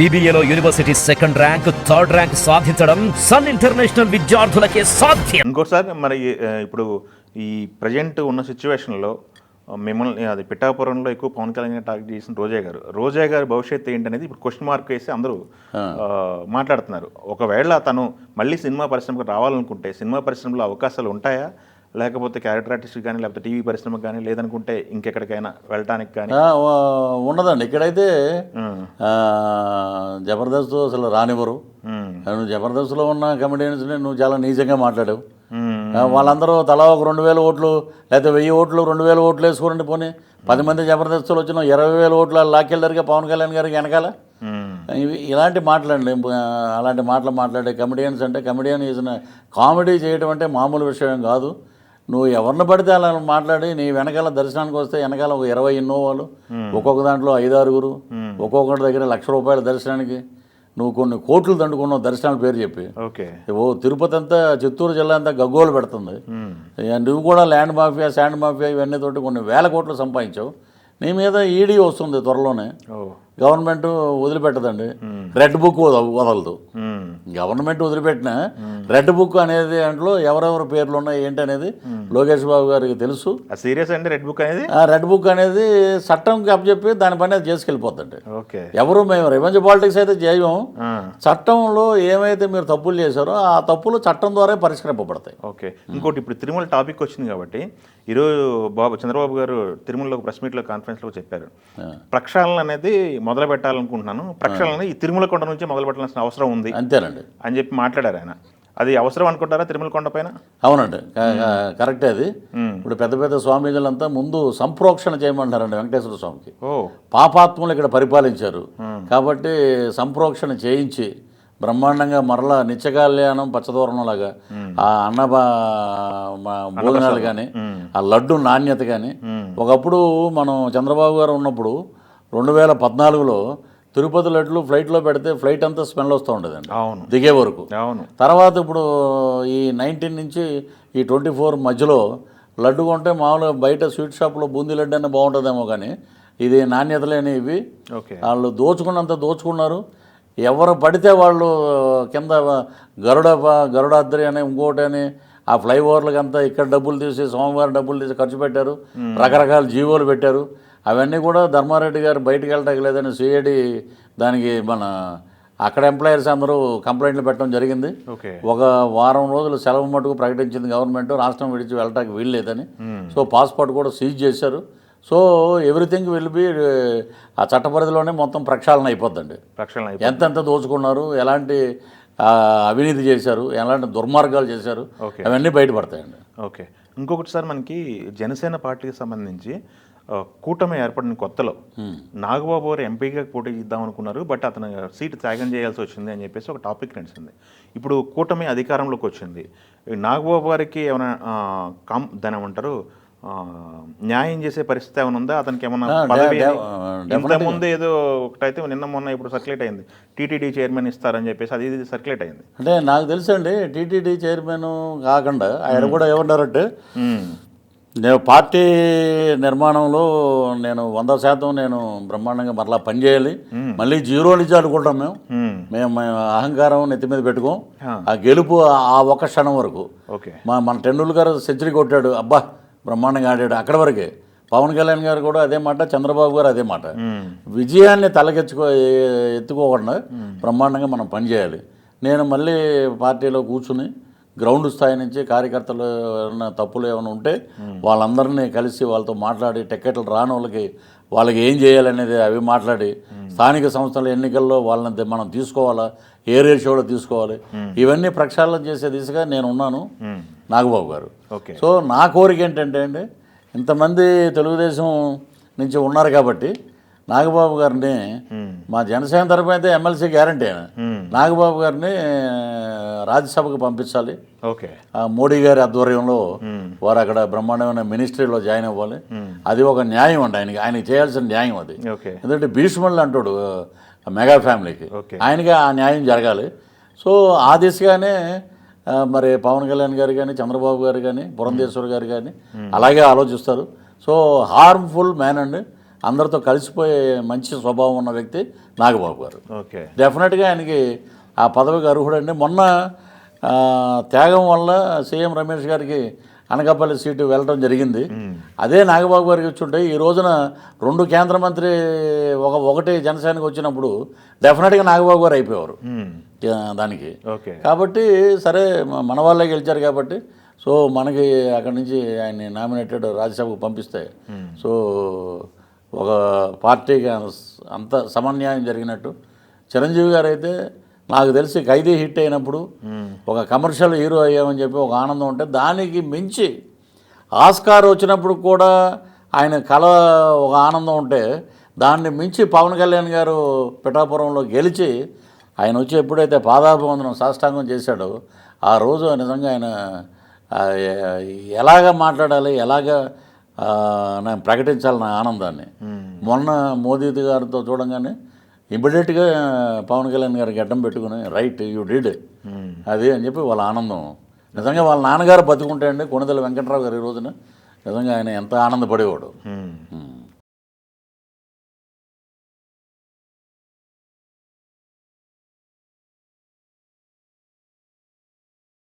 BBAలో university second rank, third rank సాధించడం Sun International విద్యార్థులకే సాధ్యం. ఇంకోసారి మరి ఇప్పుడు ఈ ప్రజెంట్ ఉన్న సిచ్యువేషన్లో మిమ్మల్ని అది పిఠాపురంలో ఎక్కువ పవన్ కళ్యాణ్ టార్గెట్ చేసిన రోజా గారి భవిష్యత్తు ఏంటనేది ఇప్పుడు క్వశ్చన్ మార్క్ వేసి అందరూ మాట్లాడుతున్నారు. ఒకవేళ తను మళ్ళీ సినిమా పరిశ్రమకు రావాలనుకుంటే సినిమా పరిశ్రమలో అవకాశాలు ఉంటాయా, లేకపోతే క్యారెక్టర్ ఆర్టిస్ట్ కానీ లేకపోతే టీవీ పరిశ్రమకు కానీ, లేదనుకుంటే ఇంకెక్కడికైనా వెళ్ళటానికి కానీ ఉండదండి. ఇక్కడైతే జబర్దస్త్ అసలు రానివ్వరు. నువ్వు జబర్దస్త్లో ఉన్న కమెడియన్స్ని నువ్వు చాలా నీచంగా మాట్లాడావు. వాళ్ళందరూ తలా ఒక 2000 ఓట్లు లేకపోతే 1000 ఓట్లు 2000 ఓట్లు వేసుకోరండి. పోనీ 10 మంది జబర్దస్తులు వచ్చిన 20,000 ఓట్లు లాక్కెళ్ళారుగా పవన్ కళ్యాణ్ గారికి వెనకాల. ఇలాంటి మాట్లాడండి, అలాంటి మాటలు మాట్లాడే కమెడియన్స్ అంటే కమెడియన్ కామెడీ చేయడం అంటే మామూలు విషయం కాదు. నువ్వు ఎవరిని పడితే అలా మాట్లాడి నీ వెనకాల దర్శనానికి వస్తే వెనకాల ఒక 20 ఇన్నోవాలు, ఒక్కొక్క దాంట్లో 5-6, ఒక్కొక్కటి దగ్గర ₹1,00,000 దర్శనానికి. నువ్వు కొన్ని కోట్లు దండుకున్నావు దర్శనాల పేరు చెప్పి. ఓ తిరుపతి అంతా, చిత్తూరు జిల్లా అంతా గగ్గోలు పెడుతుంది. నువ్వు కూడా ల్యాండ్ మాఫియా, శాండ్ మాఫియా ఇవన్నీ తోటి కొన్ని వేల కోట్లు సంపాదించావు. నీ మీద ఈడీ వస్తుంది త్వరలోనే. గవర్నమెంట్ వదిలిపెట్టదండి, రెడ్ బుక్ వదలదు. గవర్నమెంట్ వదిలిపెట్టిన రెడ్ బుక్ అనేది దాంట్లో ఎవరెవరి పేర్లు ఉన్నాయి ఏంటి అనేది లోకేష్ బాబు గారికి తెలుసు. సీరియస్ అండి రెడ్ బుక్ అనేది. రెడ్ బుక్ అనేది చట్టంకి అప్పచెప్పి దాని పని అది చేసుకెళ్ళిపోద్దండి. ఎవరు మేము రివెంజ్ పాలిటిక్స్ అయితే చేయము. చట్టంలో ఏమైతే మీరు తప్పులు చేశారో ఆ తప్పులు చట్టం ద్వారా పరిష్కరింపబడతాయి. ఓకే. ఇంకోటి ఇప్పుడు తిరుమల టాపిక్ వచ్చింది కాబట్టి ఈరోజు చంద్రబాబు గారు తిరుమలలో ప్రెస్ మీట్లో కాన్ఫరెన్స్లో చెప్పారు, ప్రక్షాళన అనేది మొదలు పెట్టాలనుకుంటున్నాను, ప్రక్షాళన ఈ తిరుమల కొండ నుంచి మొదలు పెట్టాల్సిన అవసరం ఉంది అంతేనండి అని చెప్పి మాట్లాడారు ఆయన. అది అవసరం అనుకుంటారా తిరుమల కొండ పైన? అవునండి, కరెక్టే. అది ఇప్పుడు పెద్ద పెద్ద స్వామీజీలంతా ముందు సంప్రోక్షణ చేయమంటారండి వెంకటేశ్వర స్వామికి. పాపాత్ములు ఇక్కడ పరిపాలించారు కాబట్టి సంప్రోక్షణ చేయించి బ్రహ్మాండంగా మరలా నిత్యకళ్యాణం పచ్చదోరణంలాగా ఆ భోజనాలు కానీ ఆ లడ్డు నాణ్యత కానీ. ఒకప్పుడు మనం చంద్రబాబు గారు ఉన్నప్పుడు 2014లో తిరుపతి లడ్లు ఫ్లైట్లో పెడితే ఫ్లైట్ అంతా స్మెల్ వస్తూ ఉండేదండి దిగే వరకు. తర్వాత ఇప్పుడు ఈ 19 నుంచి ఈ 24 మధ్యలో లడ్డు కొంటే మామూలుగా బయట స్వీట్ షాప్లో బూందీ లడ్డు అన్న బాగుంటుందేమో కానీ ఇది నాణ్యత లేని ఇవి. వాళ్ళు దోచుకున్నంత దోచుకున్నారు. ఎవరు పడితే వాళ్ళు కింద గరుడాద్రి అని ఇంకోటి అని ఆ ఫ్లైఓవర్లకి అంతా ఇక్కడ డబ్బులు తీసి స్వామివారి డబ్బులు తీసి ఖర్చు పెట్టారు. రకరకాల జీవోలు పెట్టారు. అవన్నీ కూడా ధర్మారెడ్డి గారు బయటకు వెళ్ళటానికి లేదని సిఐడి దానికి మన అక్కడ ఎంప్లాయర్స్ అందరూ కంప్లైంట్లు పెట్టడం జరిగింది. ఒక వారం రోజులు సెలవు మటుకు ప్రకటించింది గవర్నమెంట్, రాష్ట్రం విడిచి వెళ్ళటానికి వీలు లేదని. సో పాస్పోర్ట్ కూడా సీజ్ చేశారు. సో ఎవ్రీథింగ్ విల్ బి ఆ చట్ట పరిధిలోనే మొత్తం ప్రక్షాళన అయిపోద్దండి. ఎంతెంత దోచుకున్నారు, ఎలాంటి అవినీతి చేశారు, ఎలాంటి దుర్మార్గాలు చేశారు, అవన్నీ బయటపడతాయండి. ఓకే. ఇంకొకటి సార్, మనకి జనసేన పార్టీకి సంబంధించి కూటమి ఏర్పడిన కొత్తలో నాగబాబు గారు ఎంపీగా పోటీ ఇద్దాం అనుకున్నారు, బట్ అతను సీటు త్యాగం చేయాల్సి వచ్చింది అని చెప్పేసి ఒక టాపిక్ నడిచింది. ఇప్పుడు కూటమి అధికారంలోకి వచ్చింది. నాగబాబు గారికి ఏమైనా దాని ఏమంటారు న్యాయం చేసే పరిస్థితి ఏమైనా ఉందా? అతనికి ఏమన్నా పదవి ఇంతకుముందు ఏదో ఒకటైతే నిన్న మొన్న ఇప్పుడు సర్క్యులేట్ అయింది, టీటీడీ చైర్మన్ ఇస్తారని చెప్పేసి అది సర్క్యులేట్ అయింది. అంటే నాకు తెలుసండి టీటీడీ చైర్మన్ కాకుండా ఆయన కూడా ఏమన్నారంటే నేను పార్టీ నిర్మాణంలో నేను 100% నేను బ్రహ్మాండంగా మరలా పనిచేయాలి, మళ్ళీ జీరో నుంచి అనుకుంటాం మేము అహంకారం నెత్తి మీద పెట్టుకోం, ఆ గెలుపు ఆ ఒక్క క్షణం వరకు. మన టెండూల్కర్ సెంచరీ కొట్టాడు, అబ్బా బ్రహ్మాండంగా ఆడాడు, అక్కడి వరకే. పవన్ కళ్యాణ్ గారు కూడా అదే మాట, చంద్రబాబు గారు అదే మాట. విజయాన్ని ఎత్తుకోకుండా బ్రహ్మాండంగా మనం పనిచేయాలి. నేను మళ్ళీ పార్టీలో కూర్చుని గ్రౌండ్ స్థాయి నుంచి కార్యకర్తలు ఏమైనా తప్పులు ఏమైనా ఉంటే వాళ్ళందరినీ కలిసి వాళ్ళతో మాట్లాడి టికెట్లు రాని వాళ్ళకి ఏం చేయాలనేది అవి మాట్లాడి స్థానిక సంస్థల ఎన్నికల్లో వాళ్ళని మనం తీసుకోవాలా, ఏ రేషియోలో తీసుకోవాలి, ఇవన్నీ ప్రక్షాళన చేసే దిశగా నేను ఉన్నాను నాగబాబు గారు. సో నా కోరిక ఏంటంటే అండి, ఇంతమంది తెలుగుదేశం నుంచి ఉన్నారు కాబట్టి నాగబాబు గారిని మా జనసేన తరఫున అయితే ఎమ్మెల్సీ గ్యారంటీ అయినా నాగబాబు గారిని రాజ్యసభకు పంపించాలి. మోడీ గారి ఆధ్వర్యంలో వారు అక్కడ బ్రహ్మాండమైన మినిస్ట్రీలో జాయిన్ అవ్వాలి. అది ఒక న్యాయం అండి, ఆయనకి చేయాల్సిన న్యాయం అది. ఎందుకంటే భీష్ముళ్ళు అంటాడు మెగా ఫ్యామిలీకి, ఆయనకి ఆ న్యాయం జరగాలి. సో ఆ దిశగానే మరి పవన్ కళ్యాణ్ గారు కానీ చంద్రబాబు గారు కానీ పురంధేశ్వర్ గారు కానీ అలాగే ఆలోచిస్తారు. సో హార్మ్ఫుల్ మ్యాన్ అండి, అందరితో కలిసిపోయే మంచి స్వభావం ఉన్న వ్యక్తి నాగబాబు గారు. ఓకే. డెఫినెట్గా ఆయనకి ఆ పదవికి అర్హుడండి. మొన్న త్యాగం వల్ల సీఎం రమేష్ గారికి అనకాపల్లి సీటు వెళ్ళడం జరిగింది. అదే నాగబాబు గారికి వచ్చుంటే ఈ రోజున 2 కేంద్ర మంత్రి ఒకటి జనసేనకి వచ్చినప్పుడు డెఫినెట్గా నాగబాబు గారు అయిపోయేవారు దానికి. ఓకే. కాబట్టి సరే మన వాళ్ళే గెలిచారు కాబట్టి సో మనకి అక్కడి నుంచి ఆయన్ని నామినేటెడ్ రాజ్యసభకు పంపిస్తే సో ఒక పార్టీకి అంత సమన్యాయం జరిగినట్టు. చిరంజీవి గారు అయితే నాకు తెలిసి ఖైదీ హిట్ అయినప్పుడు ఒక కమర్షియల్ హీరో అయ్యామని చెప్పి ఒక ఆనందం ఉంటే దానికి మించి ఆస్కార్ వచ్చినప్పుడు కూడా ఆయన కళ ఒక ఆనందం ఉంటే దాన్ని మించి పవన్ కళ్యాణ్ గారు పిఠాపురంలో గెలిచి ఆయన వచ్చి ఎప్పుడైతే పాదాభివందనం సాష్టాంగం చేశాడో ఆ రోజు నిజంగా ఆయన ఎలాగ మాట్లాడాలి, ఎలాగ నేను ప్రకటించాలి నా ఆనందాన్ని. మొన్న మోదీ గారితో చూడంగానే ఇమ్మీడియట్గా పవన్ కళ్యాణ్ గారికి గడ్డం పెట్టుకుని రైట్ యూ డిడ్ అది అని చెప్పి వాళ్ళ ఆనందం. నిజంగా వాళ్ళ నాన్నగారు బతుకుంటే అండి కొణిదెల వెంకట్రావు గారు ఈ రోజున నిజంగా ఆయన ఎంత ఆనందపడేవాడు.